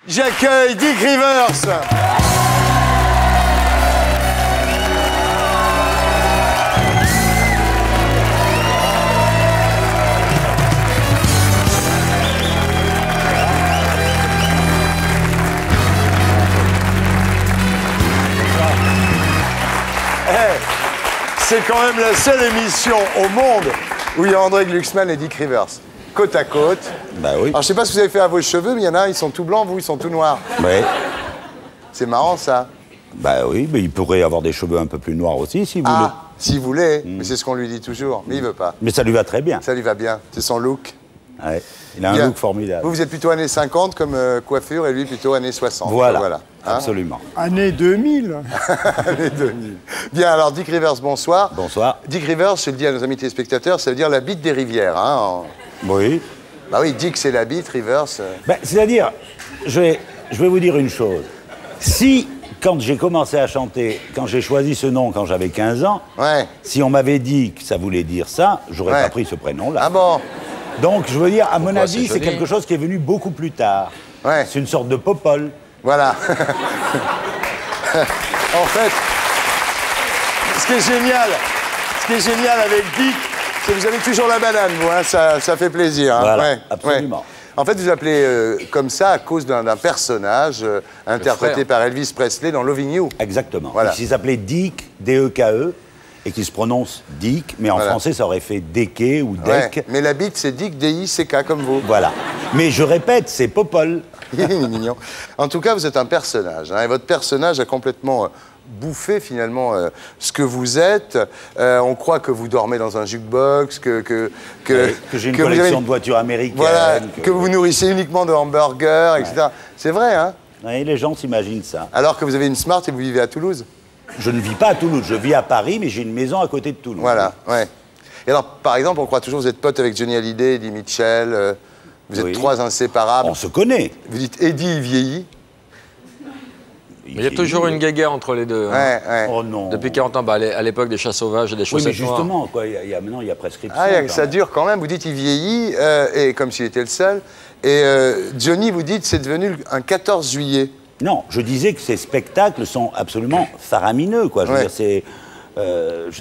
J'accueille Dick Rivers. C'est quand même la seule émission au monde où il y a André Glucksmann et Dick Rivers. Côte à côte. Bah oui. Alors je sais pas ce que vous avez fait à vos cheveux, mais il y en a, ils sont tout blancs, vous, ils sont tout noirs. Ouais. C'est marrant, ça. Bah oui, mais il pourrait avoir des cheveux un peu plus noirs aussi, si vous voulez. Ah, s'il voulait, mais c'est ce qu'on lui dit toujours. Mais il veut pas. Mais ça lui va très bien. Ça lui va bien, c'est son look. Ouais. Il a un Bien. look formidable. Vous êtes plutôt années 50 comme coiffure et lui plutôt années 60. Voilà, Hein. absolument. Année 2000. Année 2000. Bien, alors Dick Rivers, bonsoir. Bonsoir. Dick Rivers, je le dis à nos amis téléspectateurs, ça veut dire la bite des rivières. Hein, Oui. Bah oui, Dick c'est la bite, Rivers... Ben, c'est-à-dire, je vais vous dire une chose. Si, quand j'ai commencé à chanter, quand j'ai choisi ce nom quand j'avais 15 ans, Ouais. si on m'avait dit que ça voulait dire ça, j'aurais Ouais. pas pris ce prénom-là. Ah bon? Donc, je veux dire, à mon Pourquoi, avis, c'est c'est joli. quelque chose qui est venu beaucoup plus tard. Ouais. C'est une sorte de popole. Voilà. En fait, ce qui est génial avec Dick, c'est que vous avez toujours la banane, vous, hein, ça fait plaisir. Hein. Voilà, absolument. En fait, vous appelez comme ça à cause d'un personnage interprété frère. par Elvis Presley dans Loving You. Exactement. Voilà. Il s'appelait Dick, D-E-K-E, et qui se prononce Dick, mais en Voilà. français, ça aurait fait Deke ou Ouais. Dek. Mais la bite, c'est Dick, D-I-C-K, comme vous. Voilà. Mais je répète, c'est popole. Il est mignon. En tout cas, vous êtes un personnage. Hein, et votre personnage a complètement bouffé, finalement, ce que vous êtes. On croit que vous dormez dans un jukebox, que j'ai une que vous avez collection de voitures américaines. Voilà, que vous nourrissez uniquement de hamburgers, etc. C'est vrai, hein? Oui, les gens s'imaginent ça. Alors que vous avez une Smart et vous vivez à Toulouse. Je ne vis pas à Toulouse, je vis à Paris, mais j'ai une maison à côté de Toulouse. Voilà, ouais. Et alors, par exemple, on croit toujours que vous êtes pote avec Johnny Hallyday, Eddie Mitchell. Vous êtes Oui. trois inséparables. On se connaît. Vous dites Eddie, il vieillit. Il y a toujours une guéguerre entre les deux. hein. Ouais, ouais. Oh non. Depuis 40 ans, bah, à l'époque des chats sauvages et des Oui, chaussettes mais noires. justement, quoi, maintenant, il y a prescription. Ah, quand ça même. dure quand même. Vous dites il vieillit, et comme s'il était le seul. Et Johnny, vous dites c'est devenu un 14 juillet. Non, je disais que ces spectacles sont absolument faramineux, quoi. Je veux Ouais. dire,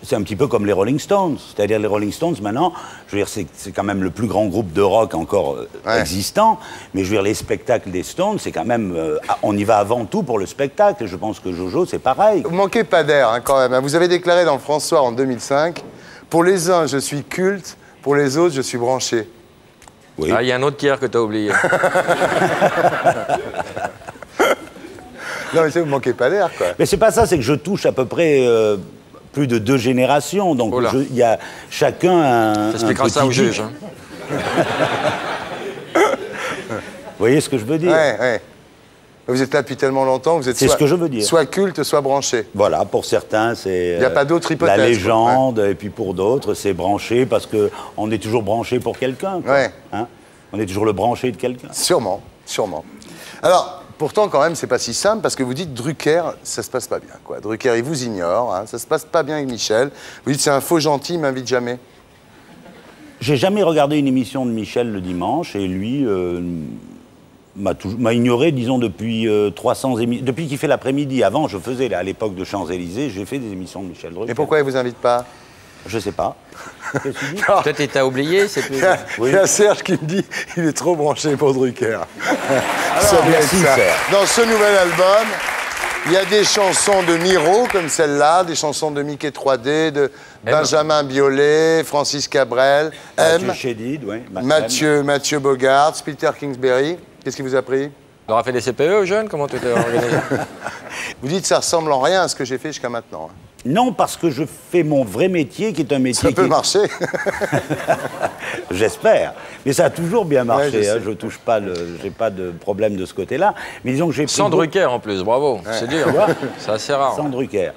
c'est un petit peu comme les Rolling Stones. C'est-à-dire, les Rolling Stones, maintenant, je veux dire, c'est quand même le plus grand groupe de rock encore Ouais. existant. Mais je veux dire, les spectacles des Stones, c'est quand même... on y va avant tout pour le spectacle. Je pense que Jojo, c'est pareil. Vous manquez pas d'air, hein, quand même. Vous avez déclaré dans le François en 2005 pour les uns, je suis culte, pour les autres, je suis branché. Oui. Ah, il y a un autre tiers que tu as oublié. Non, mais ça, vous manquez pas d'air, quoi. Mais c'est pas ça, c'est que je touche à peu près plus de 2 générations. Donc, Oh là. il y a chacun un T'expliqueras ça au petit juge. disque. hein. Vous voyez ce que je veux dire? Ouais, ouais. Vous êtes là depuis tellement longtemps, vous êtes C'est ce que je veux dire. soit culte, soit branché. Voilà, pour certains, c'est... Il n'y a pas d'autre hypothèse, La quoi. légende, et puis pour d'autres, c'est branché parce qu'on est toujours branché pour quelqu'un. quoi. Ouais. Hein, on est toujours le branché de quelqu'un. Sûrement, sûrement. Alors, pourtant, quand même, c'est pas si simple, parce que vous dites Drucker, ça se passe pas bien, quoi. Drucker, il vous ignore, hein, ça se passe pas bien avec Michel. Vous dites, c'est un faux gentil, il m'invite jamais. J'ai jamais regardé une émission de Michel le dimanche, et lui m'a ignoré, disons, depuis 300 émissions. Depuis qu'il fait l'après-midi. Avant, je faisais, là, à l'époque de Champs-Élysées, j'ai fait des émissions de Michel Drucker. Et pourquoi il vous invite pas? Je sais pas. Qu'est-ce que tu dis? Peut-être il t'a oublié, c'est plus... Il y a Serge qui me dit, il est trop branché pour Drucker. Ça doit merci, être ça. Serge. Dans ce nouvel album, il y a des chansons de Miro, comme celle-là, des chansons de Mickey 3D, de Benjamin Biolay, Francis Cabrel, M, Mathieu Chédid, oui. Mathieu Bogart, Peter Kingsbury. Qu'est-ce qui vous a pris? On aura fait des CPE aux jeunes? Comment tu t'es organisé? Vous dites ça ressemble en rien à ce que j'ai fait jusqu'à maintenant. hein. Non, parce que je fais mon vrai métier, qui est un métier Ça peut marcher. J'espère. Mais ça a toujours bien marché. Ouais, je hein. sais. Je touche pas j'ai pas de problème de ce côté-là. Mais disons que j'ai pris Sans Drucker en plus, bravo. C'est dur. C'est assez rare. sans Drucker.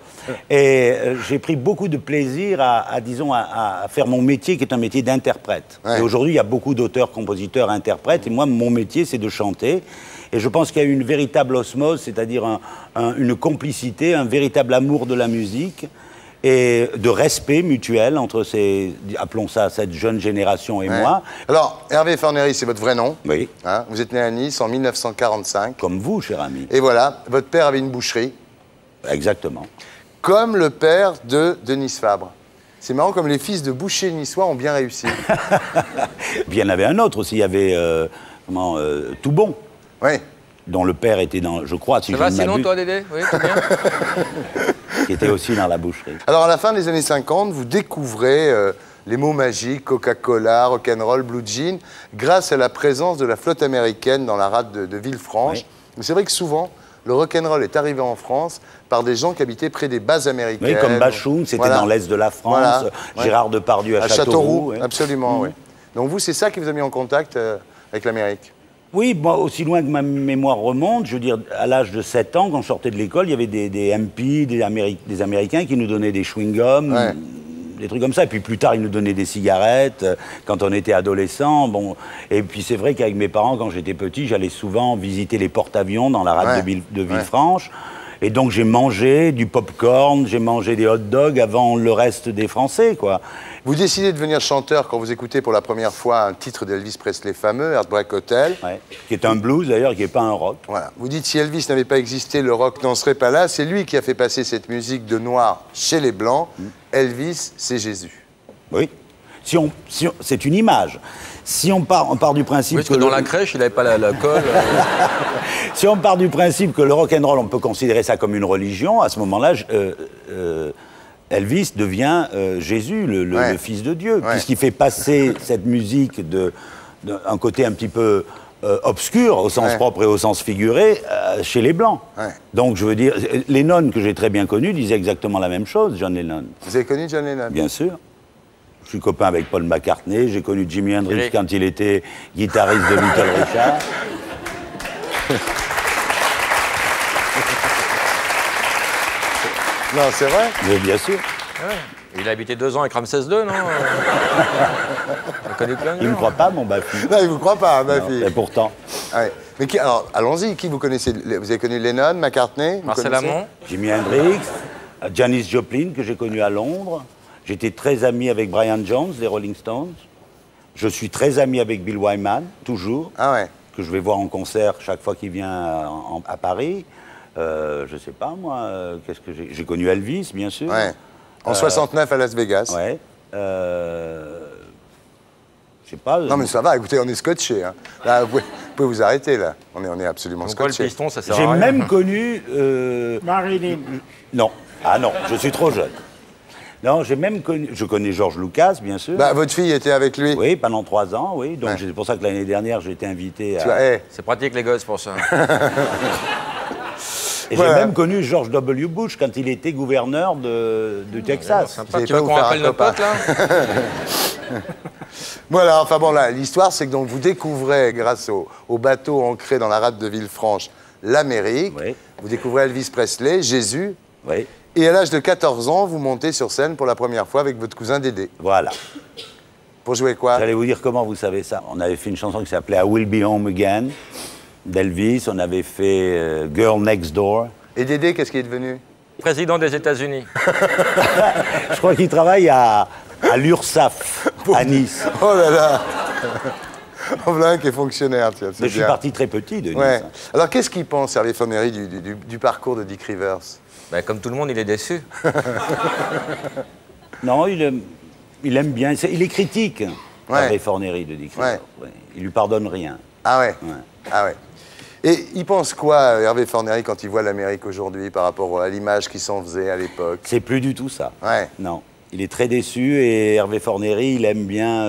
Et j'ai pris beaucoup de plaisir disons, à faire mon métier, qui est un métier d'interprète. Ouais. Et aujourd'hui, il y a beaucoup d'auteurs, compositeurs, interprètes. Et moi, mon métier, c'est de chanter. Et je pense qu'il y a une véritable osmose, c'est-à-dire une complicité, un véritable amour de la musique. et de respect mutuel entre appelons ça, cette jeune génération et moi. Alors, Hervé Fornery, c'est votre vrai nom. Oui. Hein, vous êtes né à Nice en 1945. Comme vous, cher ami. Et voilà, votre père avait une boucherie. Exactement. Comme le père de Denis Fabre. C'est marrant, comme les fils de bouchers niçois ont bien réussi. Puis il y en avait un autre aussi, il y avait Toubon. Oui. Dont le père était dans, je crois, si je ne m'abuse. Ça va sinon, toi, Dédé? Oui, tout bien. Qui était aussi dans la boucherie. Alors, à la fin des années 50, vous découvrez les mots magiques, Coca-Cola, rock'n'roll, blue jean, grâce à la présence de la flotte américaine dans la rade de Villefranche. Oui. Mais c'est vrai que souvent, le rock'n'roll est arrivé en France par des gens qui habitaient près des bases américaines. Oui, comme Bachoum, c'était dans l'est de la France, Gérard Depardieu à Châteauroux. Oui. Absolument, oui. Donc vous, c'est ça qui vous a mis en contact avec l'Amérique? Oui, moi, aussi loin que ma mémoire remonte, je veux dire, à l'âge de 7 ans, quand je sortais de l'école, il y avait des MP, des Américains qui nous donnaient des chewing-gums, des trucs comme ça. Et puis plus tard, ils nous donnaient des cigarettes quand on était adolescent. Bon. Et puis c'est vrai qu'avec mes parents, quand j'étais petit, j'allais souvent visiter les porte-avions dans la rade de Villefranche. Et donc j'ai mangé du pop-corn, j'ai mangé des hot-dogs avant le reste des Français, quoi. Vous décidez de devenir chanteur quand vous écoutez pour la première fois un titre d'Elvis Presley fameux, Heartbreak Hotel. Ouais, qui est un blues d'ailleurs, qui n'est pas un rock. Voilà. Vous dites si Elvis n'avait pas existé, le rock n'en serait pas là. C'est lui qui a fait passer cette musique de noir chez les Blancs. Elvis, c'est Jésus. Oui. C'est une image. Si on part du principe parce que dans la crèche, il n'avait pas la colle. Si on part du principe que le rock'n'roll, on peut considérer ça comme une religion, à ce moment-là, Elvis devient Jésus, le Fils de Dieu, puisqu'il fait passer cette musique d'un côté un petit peu obscur, au sens propre et au sens figuré, chez les Blancs. Donc, je veux dire, Lennon, que j'ai très bien connu, disait exactement la même chose, John Lennon. Vous avez connu John Lennon? Bien sûr. Je suis copain avec Paul McCartney, j'ai connu Jimi Hendrix quand il était guitariste de Little Richard. Non, c'est vrai? Mais bien sûr. Ouais. Il a habité 2 ans avec Ramsès II, non? On connaît plein de gens. Il ne me croit pas, mon Bafi. Non, il ne vous croit pas, Bafi. Et pourtant. Ouais. Mais alors, allons-y, qui vous connaissez? Vous avez connu Lennon, McCartney? Marcel Amont? Jimi Hendrix, Janis Joplin, que j'ai connu à Londres. J'étais très ami avec Brian Jones, des Rolling Stones. Je suis très ami avec Bill Wyman, toujours. Ah ouais. Que je vais voir en concert chaque fois qu'il vient à Paris. Je sais pas, moi, qu'est-ce que j'ai connu Elvis, bien sûr. Ouais. En 69 à Las Vegas. Ouais. Je sais pas. Non, mais ça va, écoutez, on est scotché. Hein. Là, vous pouvez vous arrêter, là. On est absolument scotché. Le piston, ça sert à J'ai rien. même connu... Marilyn. Non. Ah non, je suis trop jeune. Non, j'ai même connu... Je connais George Lucas, bien sûr. Bah, votre fille était avec lui? Oui, pendant 3 ans, oui. Donc c'est pour ça que l'année dernière, j'ai été invité à... C'est pratique, les gosses, pour ça. Et j'ai même connu George W. Bush quand il était gouverneur du Texas. Tu veux qu'on rappelle notre pote, là? Voilà, enfin bon, là, l'histoire, c'est que donc vous découvrez, grâce au bateau ancré dans la rade de Villefranche, l'Amérique. Oui. Vous découvrez Elvis Presley, Jésus. Oui. Et à l'âge de 14 ans, vous montez sur scène pour la première fois avec votre cousin Dédé. Voilà. Pour jouer quoi? J'allais vous dire comment vous savez ça. On avait fait une chanson qui s'appelait I Will Be Home Again, d'Elvis. On avait fait Girl Next Door. Et Dédé, qu'est-ce qu'il est devenu? Président des États-Unis. Je crois qu'il travaille à l'URSSAF, à Nice. Oh là là. Voilà un qui est fonctionnaire, tiens, c'est Mais je suis parti très petit de Nice. Ouais. Alors, qu'est-ce qu'il pense, Hervé Fornery, du parcours de Dick Rivers? Ben, comme tout le monde, il est déçu. Non, il aime bien. Il est critique, Hervé Fornery de Dick Rivers. Ouais. Il lui pardonne rien. Ah ouais. Ah ouais. Et il pense quoi, Hervé Fornery, quand il voit l'Amérique aujourd'hui par rapport à l'image qu'il s'en faisait à l'époque? C'est plus du tout ça. Ouais. Non. Il est très déçu et Hervé Fornery, il aime bien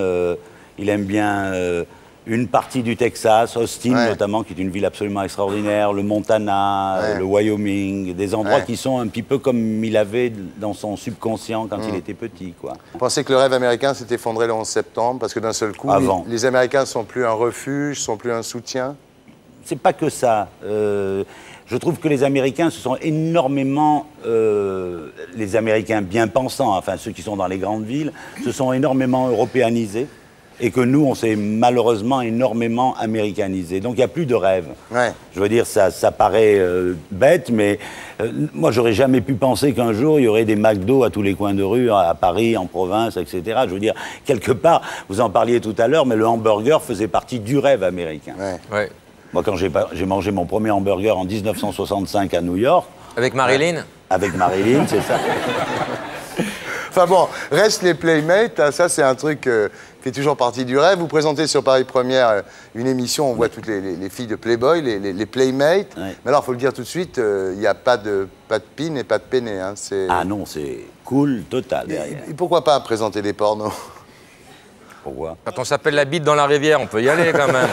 une partie du Texas, Austin notamment, qui est une ville absolument extraordinaire, le Montana, le Wyoming, des endroits qui sont un petit peu comme il avait dans son subconscient quand il était petit, quoi. Vous pensez que le rêve américain s'est effondré le 11 septembre parce que d'un seul coup, les Américains ne sont plus un refuge, sont plus un soutien? C'est pas que ça. Je trouve que les Américains se sont énormément... les Américains bien pensants, enfin ceux qui sont dans les grandes villes, se sont énormément européanisés. Et que nous, on s'est malheureusement énormément américanisé. Donc il n'y a plus de rêve. Ouais. Je veux dire, ça paraît bête, mais moi, j'aurais jamais pu penser qu'un jour, il y aurait des McDo à tous les coins de rue, à Paris, en province, etc. Je veux dire, quelque part, vous en parliez tout à l'heure, mais le hamburger faisait partie du rêve américain. Ouais. Ouais. Moi, quand j'ai mangé mon premier hamburger en 1965 à New York... Avec Marilyn Avec Marilyn, c'est ça. Enfin bon, reste les Playmates, hein, ça c'est un truc qui fait toujours partie du rêve. Vous présentez sur Paris Première une émission, on voit toutes les filles de Playboy, les Playmates. Ouais. Mais alors, il faut le dire tout de suite, il n'y a pas de pin et pas de peiné. Hein, Ah non, c'est cool, total, derrière. et pourquoi pas présenter des pornos? Pourquoi? Quand on s'appelle la bite dans la rivière, on peut y aller quand même.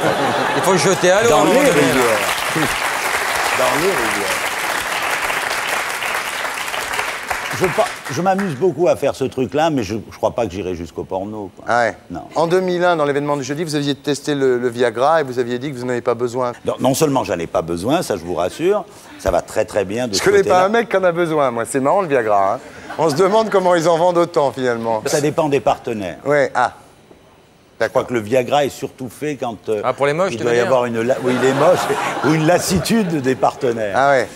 Il faut se jeter à l'eau. Dans à un les moment donné, là. rivières. Dans les rivières. Je m'amuse beaucoup à faire ce truc-là, mais je crois pas que j'irai jusqu'au porno, quoi. Ah ouais. Non. En 2001, dans l'événement du jeudi, vous aviez testé le Viagra et vous aviez dit que vous n'en avez pas besoin. Non seulement j'en ai pas besoin, ça je vous rassure, ça va très très bien de Je ce connais côté-là. pas un mec qui en a besoin, moi. C'est marrant le Viagra. Hein. On se demande comment ils en vendent autant finalement. Ça dépend des partenaires. Ouais, ah. Je crois que le Viagra est surtout fait quand Ah, pour les moches, il tu doit veux y dire avoir oui, les moches, ou une lassitude des partenaires. Ah ouais.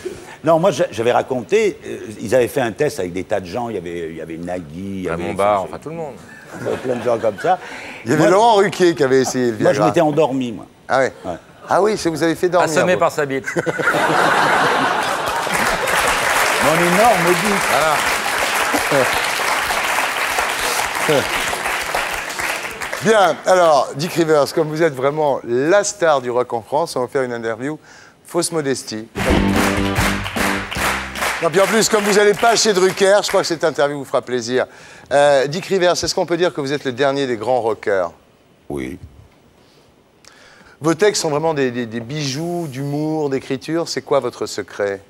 Non, moi j'avais raconté, ils avaient fait un test avec des tas de gens, il y avait Nagui, il y avait Raymond Barre, enfin tout le monde. plein de gens comme ça. Il y avait Moi, Laurent Ruquier qui avait essayé le Moi Viagra. je m'étais endormi, moi. Ah ouais. Ouais. Ah oui, c'est vous avez fait dormir. Assommé vous. par sa bite. Mon énorme bite. Voilà. Bien, alors, Dick Rivers, comme vous êtes vraiment la star du rock en France, on va faire une interview fausse modestie. Non, puis en plus, comme vous n'allez pas chez Drucker, je crois que cette interview vous fera plaisir. Dick Rivers, est-ce qu'on peut dire que vous êtes le dernier des grands rockers? Oui. Vos textes sont vraiment des bijoux d'humour, d'écriture. C'est quoi votre secret?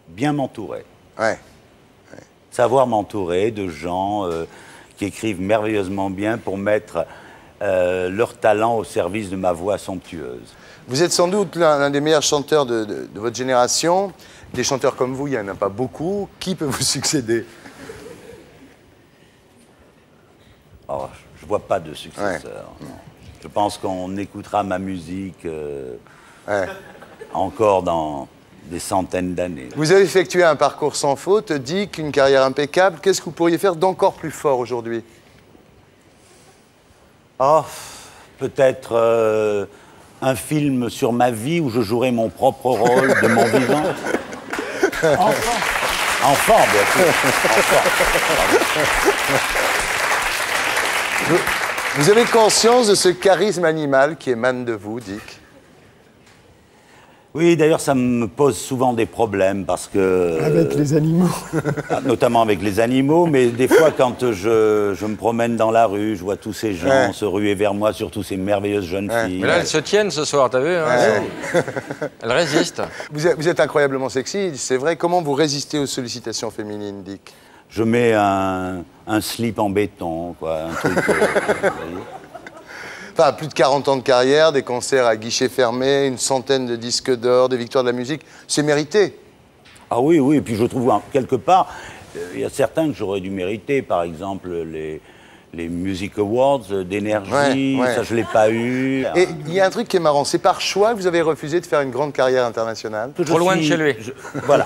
Bien m'entourer. Ouais. Savoir m'entourer de gens qui écrivent merveilleusement bien pour mettre leur talent au service de ma voix somptueuse. Vous êtes sans doute l'un des meilleurs chanteurs de votre génération. Des chanteurs comme vous, il n'y en a pas beaucoup. Qui peut vous succéder? Oh, je ne vois pas de successeur. Non. Je pense qu'on écoutera ma musique encore dans des centaines d'années. Vous avez effectué un parcours sans faute, Dick, une carrière impeccable. Qu'est-ce que vous pourriez faire d'encore plus fort aujourd'hui? Oh, peut-être un film sur ma vie où je jouerai mon propre rôle de mon vivant. Enfant, bien sûr. Vous avez conscience de ce charisme animal qui émane de vous, Dick? Oui, d'ailleurs, ça me pose souvent des problèmes parce que... Avec les animaux. Notamment avec les animaux, mais des fois, quand je me promène dans la rue, je vois tous ces gens se ruer vers moi, surtout ces merveilleuses jeunes filles. Mais là, elles se tiennent ce soir, t'as vu hein, elles résistent. Vous êtes incroyablement sexy, c'est vrai. Comment vous résistez aux sollicitations féminines, Dick? Je mets un slip en béton, quoi, un truc... vous voyez. Enfin, plus de 40 ans de carrière, des concerts à guichet fermé, une centaine de disques d'or, des victoires de la musique, c'est mérité. Ah oui, oui, et puis je trouve, quelque part, il y a certains que j'aurais dû mériter, par exemple les Music Awards d'énergie, ça je ne l'ai pas eu. Et il y a un truc qui est marrant, c'est par choix que vous avez refusé de faire une grande carrière internationale? Trop loin de chez lui. Voilà.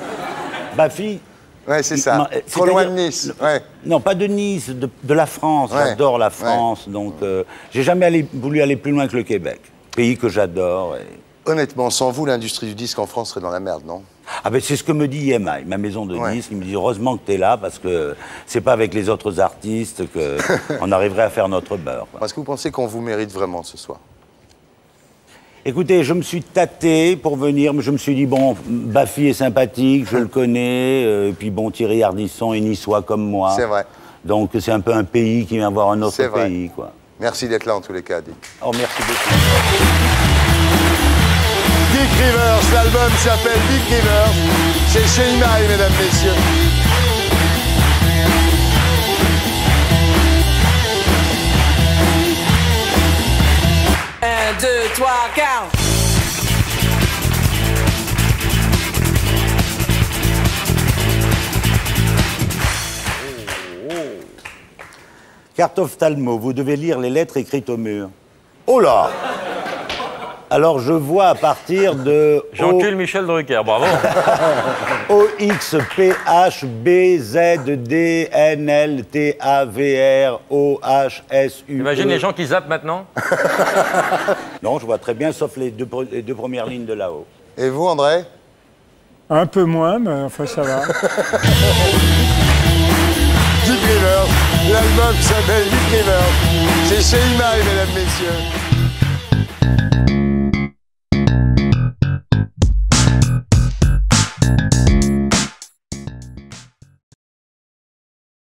Ma fille... Ouais, c'est ça. Trop loin de Nice. Non, pas de Nice, de la France. J'adore la France, donc j'ai jamais voulu aller plus loin que le Québec, pays que j'adore. Honnêtement, sans vous, l'industrie du disque en France serait dans la merde, non? Ah ben c'est ce que me dit EMI, ma maison de disques. Il me dit heureusement que tu es là parce que c'est pas avec les autres artistes qu'on arriverait à faire notre beurre. Quoi. Est-ce que vous pensez qu'on vous mérite vraiment ce soir? Écoutez, je me suis tâté pour venir, mais je me suis dit, bon, Baffy est sympathique, je le connais, et puis bon, Thierry Ardisson est niçois comme moi. C'est vrai. Donc c'est un peu un pays qui vient voir un autre vrai. pays, quoi. Merci d'être là en tous les cas, Dick. Oh, merci beaucoup. Dick Rivers, l'album s'appelle Dick Rivers. C'est chez EMI, mesdames, messieurs. Un, deux, trois, quatre. Carte ophtalmo, vous devez lire les lettres écrites au mur. Oh là! Alors je vois à partir de... J'encule Michel Drucker, bravo. O, X, P, H, B, Z, D, N, L, T, A, V, R, O, H, S, U, Imagine E. les gens qui zappent maintenant. Non, je vois très bien, sauf les deux premières lignes de là-haut. Et vous, André? Un peu moins, mais enfin ça va. Dick Rivers, l'album s'appelle Dick Rivers. C'est chez Imaï, mesdames, messieurs.